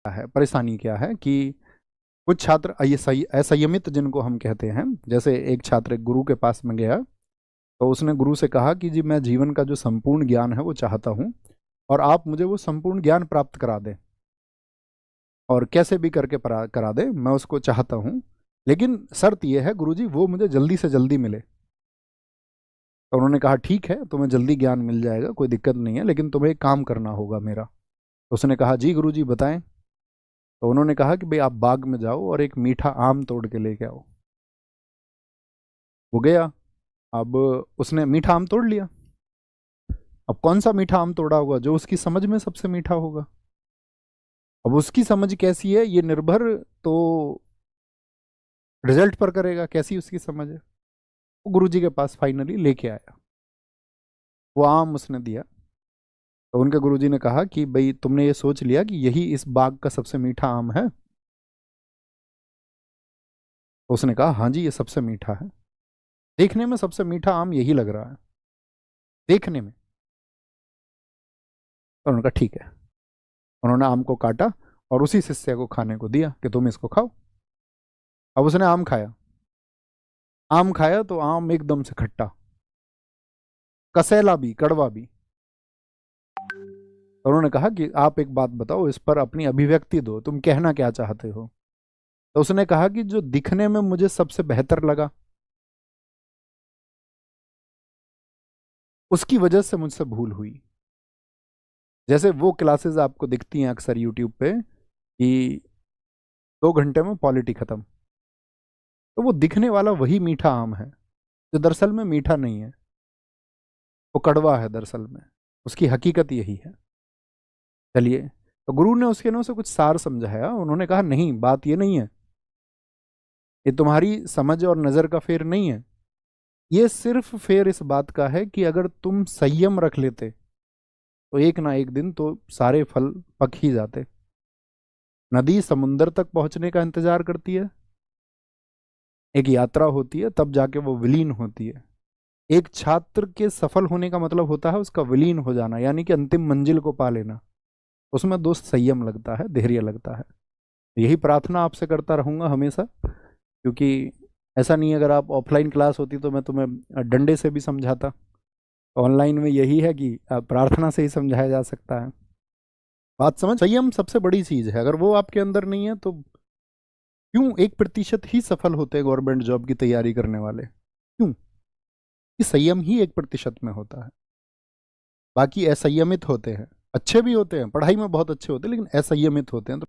है, परेशानी क्या है कि कुछ छात्र असंयमित जिनको हम कहते हैं, जैसे एक छात्र एक गुरु के पास में गया, तो उसने गुरु से कहा कि जी मैं जीवन का जो संपूर्ण ज्ञान है वो चाहता हूँ, और आप मुझे वो संपूर्ण ज्ञान प्राप्त करा दें, और कैसे भी करके करा दें, मैं उसको चाहता हूँ, लेकिन शर्त ये है गुरुजी वो मुझे जल्दी से जल्दी मिले। तो उन्होंने कहा ठीक है, तुम्हें जल्दी ज्ञान मिल जाएगा, कोई दिक्कत नहीं है, लेकिन तुम्हें एक काम करना होगा मेरा। तो उसने कहा जी गुरुजी बताएं। तो उन्होंने कहा कि भाई आप बाग में जाओ और एक मीठा आम तोड़ के लेके आओ। वो गया, अब उसने मीठा आम तोड़ लिया। अब कौन सा मीठा आम तोड़ा होगा? जो उसकी समझ में सबसे मीठा होगा। अब उसकी समझ कैसी है ये निर्भर तो रिजल्ट पर करेगा, कैसी उसकी समझ है। वो गुरुजी के पास फाइनली लेके आया, वो आम उसने दिया। तो उनके गुरुजी ने कहा कि भाई तुमने ये सोच लिया कि यही इस बाग का सबसे मीठा आम है? तो उसने कहा हाँ जी ये सबसे मीठा है, देखने में सबसे मीठा आम यही लग रहा है, देखने में। तो उन्होंने कहा ठीक है। उन्होंने आम को काटा और उसी शिष्य को खाने को दिया कि तुम इसको खाओ। अब उसने आम खाया, आम खाया तो आम एकदम से खट्टा, कसैला भी, कड़वा भी। तो उन्होंने कहा कि आप एक बात बताओ, इस पर अपनी अभिव्यक्ति दो, तुम कहना क्या चाहते हो? तो उसने कहा कि जो दिखने में मुझे सबसे बेहतर लगा, उसकी वजह से मुझसे भूल हुई। जैसे वो क्लासेस आपको दिखती हैं अक्सर यूट्यूब पे कि 2 घंटे में पॉलिटी खत्म, तो वो दिखने वाला वही मीठा आम है जो दरअसल में मीठा नहीं है, वो कड़वा है दरअसल में, उसकी हकीकत यही है। चलिए, तो गुरु ने उसके नो से कुछ सार समझाया। उन्होंने कहा नहीं, बात ये नहीं है, ये तुम्हारी समझ और नज़र का फेर नहीं है, ये सिर्फ फेर इस बात का है कि अगर तुम संयम रख लेते तो एक ना एक दिन तो सारे फल पक ही जाते। नदी समुंदर तक पहुंचने का इंतजार करती है, एक यात्रा होती है, तब जाके वो विलीन होती है। एक छात्र के सफल होने का मतलब होता है उसका विलीन हो जाना, यानी कि अंतिम मंजिल को पा लेना। उसमें दोस्त संयम लगता है, धैर्य लगता है। यही प्रार्थना आपसे करता रहूंगा हमेशा, क्योंकि ऐसा नहीं है, अगर आप ऑफलाइन क्लास होती तो मैं तुम्हें डंडे से भी समझाता। ऑनलाइन में यही है कि प्रार्थना से ही समझाया जा सकता है। बात समझ? संयम सबसे बड़ी चीज है, अगर वो आपके अंदर नहीं है तो क्यों 1% ही सफल होते हैं गवर्नमेंट जॉब की तैयारी करने वाले? क्यों? कि संयम ही 1% में होता है, बाकी असंयमित होते हैं। अच्छे भी होते हैं, पढ़ाई में बहुत अच्छे होते हैं, लेकिन असंयमित होते हैं। तो